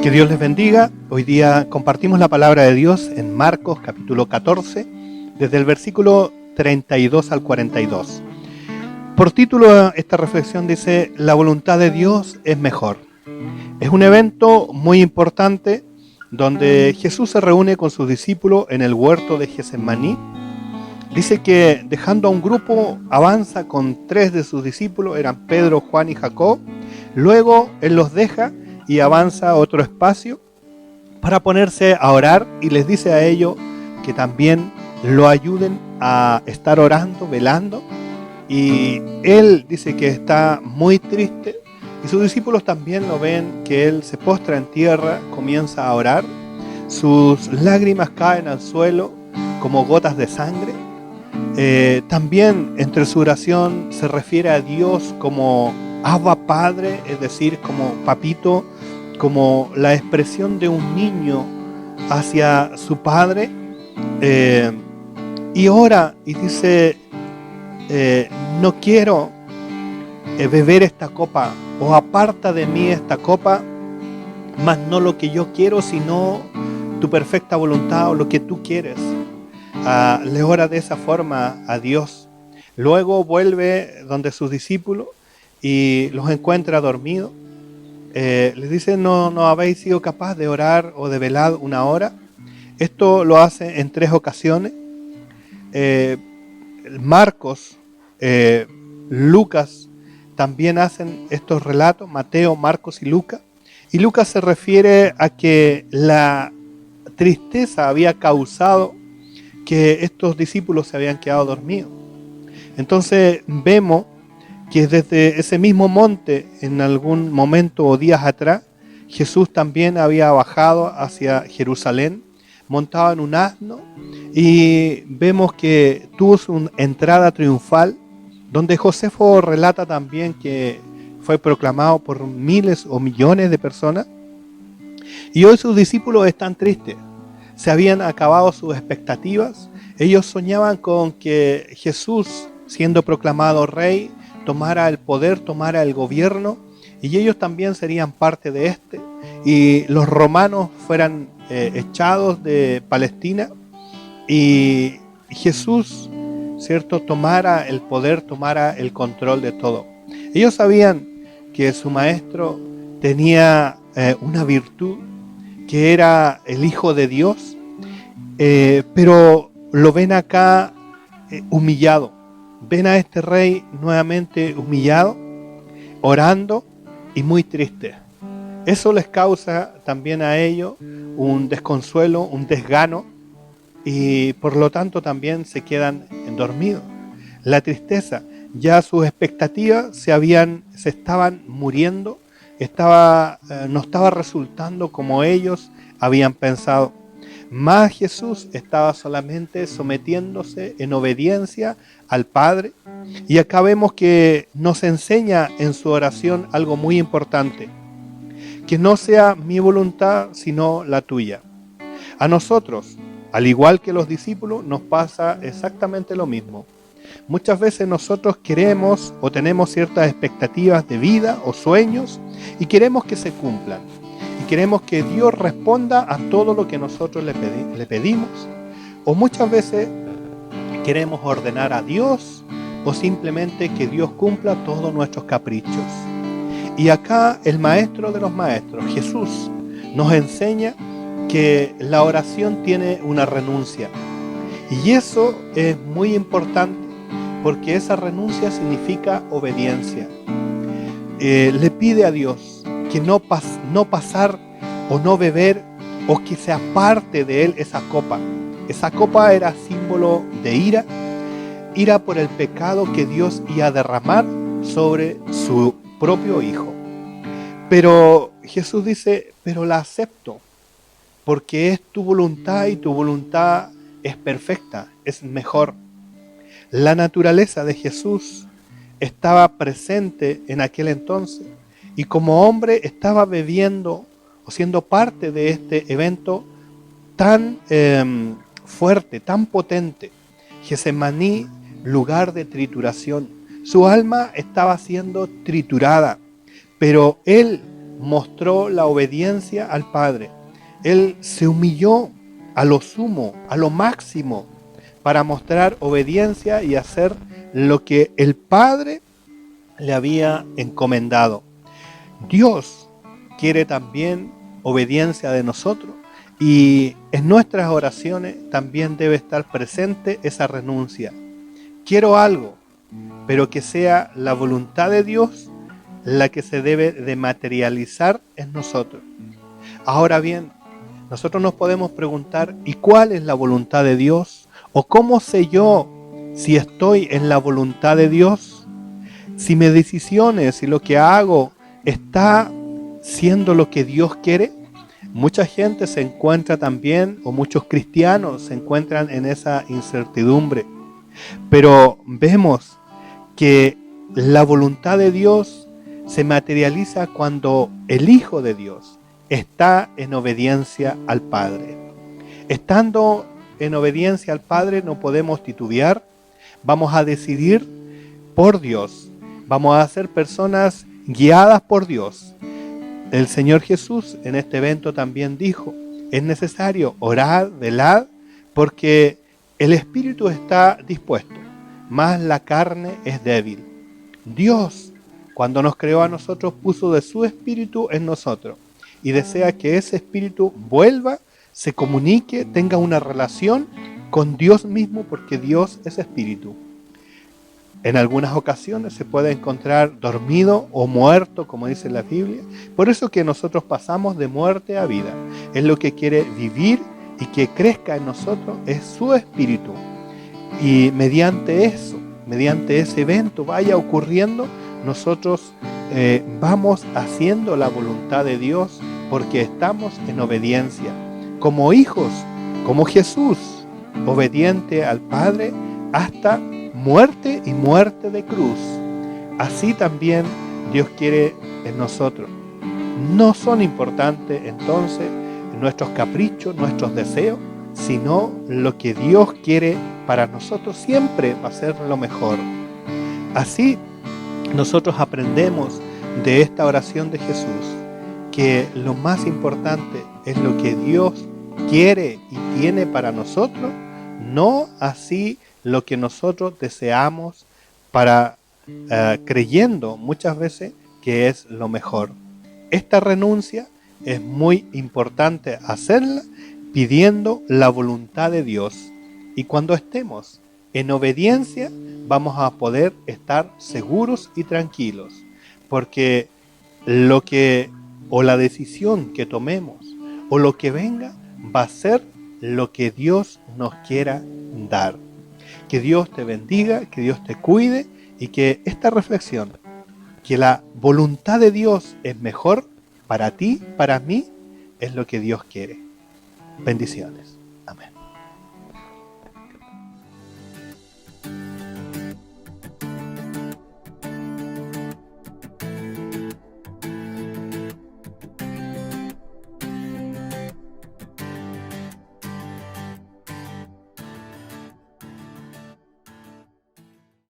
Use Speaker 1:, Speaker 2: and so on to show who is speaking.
Speaker 1: Que Dios les bendiga. Hoy día compartimos la palabra de Dios en Marcos capítulo 14, desde el versículo 32 al 42. Por título esta reflexión dice: la voluntad de Dios es mejor. Es un evento muy importante donde Jesús se reúne con sus discípulos en el huerto de Getsemaní. Dice que dejando a un grupo avanza con 3 de sus discípulos, eran Pedro, Juan y Jacob. Luego Él los deja y avanza a otro espacio para ponerse a orar y les dice a ellos que también lo ayuden a estar orando, velando. Y Él dice que está muy triste y sus discípulos también lo ven, que Él se postra en tierra, comienza a orar. Sus lágrimas caen al suelo como gotas de sangre. También entre su oración se refiere a Dios como Abba Padre, es decir, como papito, como la expresión de un niño hacia su padre, y ora y dice: no quiero beber esta copa, o aparta de mí esta copa, mas no lo que yo quiero, sino tu perfecta voluntad o lo que tú quieres. Le ora de esa forma a Dios. Luego vuelve donde sus discípulos y los encuentra dormidos. Les dice: no habéis sido capaz de orar o de velar una hora. Esto lo hace en 3 ocasiones. Marcos, Lucas también hacen estos relatos, Mateo, Marcos y Lucas. Y Lucas se refiere a que la tristeza había causado que estos discípulos se habían quedado dormidos. Entonces vemos que desde ese mismo monte, en algún momento o días atrás, Jesús también había bajado hacia Jerusalén, montado en un asno, y vemos que tuvo su entrada triunfal, donde Josefo relata también que fue proclamado por miles o millones de personas. Y hoy sus discípulos están tristes, se habían acabado sus expectativas. Ellos soñaban con que Jesús, siendo proclamado rey, tomara el poder, tomara el gobierno, y ellos también serían parte de este, y los romanos fueran echados de Palestina, y Jesús, ¿cierto?, tomara el poder, tomara el control de todo. Ellos sabían que su maestro tenía una virtud, que era el Hijo de Dios, pero lo ven acá humillado. Ven a este rey nuevamente humillado, orando y muy triste. Eso les causa también a ellos un desconsuelo, un desgano, y por lo tanto también se quedan dormidos. La tristeza, ya sus expectativas se estaban muriendo, no estaba resultando como ellos habían pensado. Mas Jesús estaba solamente sometiéndose en obediencia al Padre. Y acá vemos que nos enseña en su oración algo muy importante: que no sea mi voluntad sino la tuya. A nosotros, al igual que los discípulos, nos pasa exactamente lo mismo. Muchas veces nosotros queremos o tenemos ciertas expectativas de vida o sueños y queremos que se cumplan. Y queremos que Dios responda a todo lo que nosotros le pedimos. O muchas veces queremos ordenar a Dios, o simplemente que Dios cumpla todos nuestros caprichos. Y acá el maestro de los maestros, Jesús, nos enseña que la oración tiene una renuncia. Y eso es muy importante, porque esa renuncia significa obediencia. Le pide a Dios que no pasar o no beber, o que se aparte de él esa copa. Esa copa era símbolo de ira por el pecado que Dios iba a derramar sobre su propio Hijo. Pero Jesús dice: pero la acepto, porque es tu voluntad y tu voluntad es perfecta, es mejor. La naturaleza de Jesús estaba presente en aquel entonces, y como hombre estaba bebiendo o siendo parte de este evento tan fuerte, tan potente. Getsemaní, lugar de trituración. Su alma estaba siendo triturada, pero él mostró la obediencia al Padre. Él se humilló a lo sumo, a lo máximo, para mostrar obediencia y hacer lo que el Padre le había encomendado. Dios quiere también obediencia de nosotros, y en nuestras oraciones también debe estar presente esa renuncia. Quiero algo, pero que sea la voluntad de Dios la que se debe de materializar en nosotros. Ahora bien, nosotros nos podemos preguntar, ¿y cuál es la voluntad de Dios? ¿O cómo sé yo si estoy en la voluntad de Dios? Si mis decisiones, si lo que hago está siendo lo que Dios quiere. Mucha gente se encuentra también, o muchos cristianos se encuentran en esa incertidumbre. Pero vemos que la voluntad de Dios se materializa cuando el Hijo de Dios está en obediencia al Padre. Estando en obediencia al Padre no podemos titubear, vamos a decidir por Dios, vamos a ser personas guiadas por Dios. El Señor Jesús en este evento también dijo, es necesario orar, velar, porque el espíritu está dispuesto, mas la carne es débil. Dios, cuando nos creó a nosotros, puso de su espíritu en nosotros y desea que ese espíritu vuelva, se comunique, tenga una relación con Dios mismo, porque Dios es espíritu. En algunas ocasiones se puede encontrar dormido o muerto, como dice la Biblia. Por eso que nosotros pasamos de muerte a vida. Es lo que quiere vivir y que crezca en nosotros, es su espíritu. Y mediante eso, mediante ese evento vaya ocurriendo, nosotros vamos haciendo la voluntad de Dios, porque estamos en obediencia. Como hijos, como Jesús, obediente al Padre hasta muerte y muerte de cruz. Así también Dios quiere en nosotros. No son importantes entonces nuestros caprichos, nuestros deseos, sino lo que Dios quiere para nosotros siempre va a ser lo mejor. Así nosotros aprendemos de esta oración de Jesús que lo más importante es lo que Dios quiere y tiene para nosotros, no así lo que nosotros deseamos para creyendo muchas veces que es lo mejor. Esta renuncia es muy importante hacerla pidiendo la voluntad de Dios, y cuando estemos en obediencia vamos a poder estar seguros y tranquilos, porque lo que o la decisión que tomemos o lo que venga va a ser lo que Dios nos quiera dar. Que Dios te bendiga, que Dios te cuide, y que esta reflexión, que la voluntad de Dios es mejor para ti, para mí, es lo que Dios quiere. Bendiciones.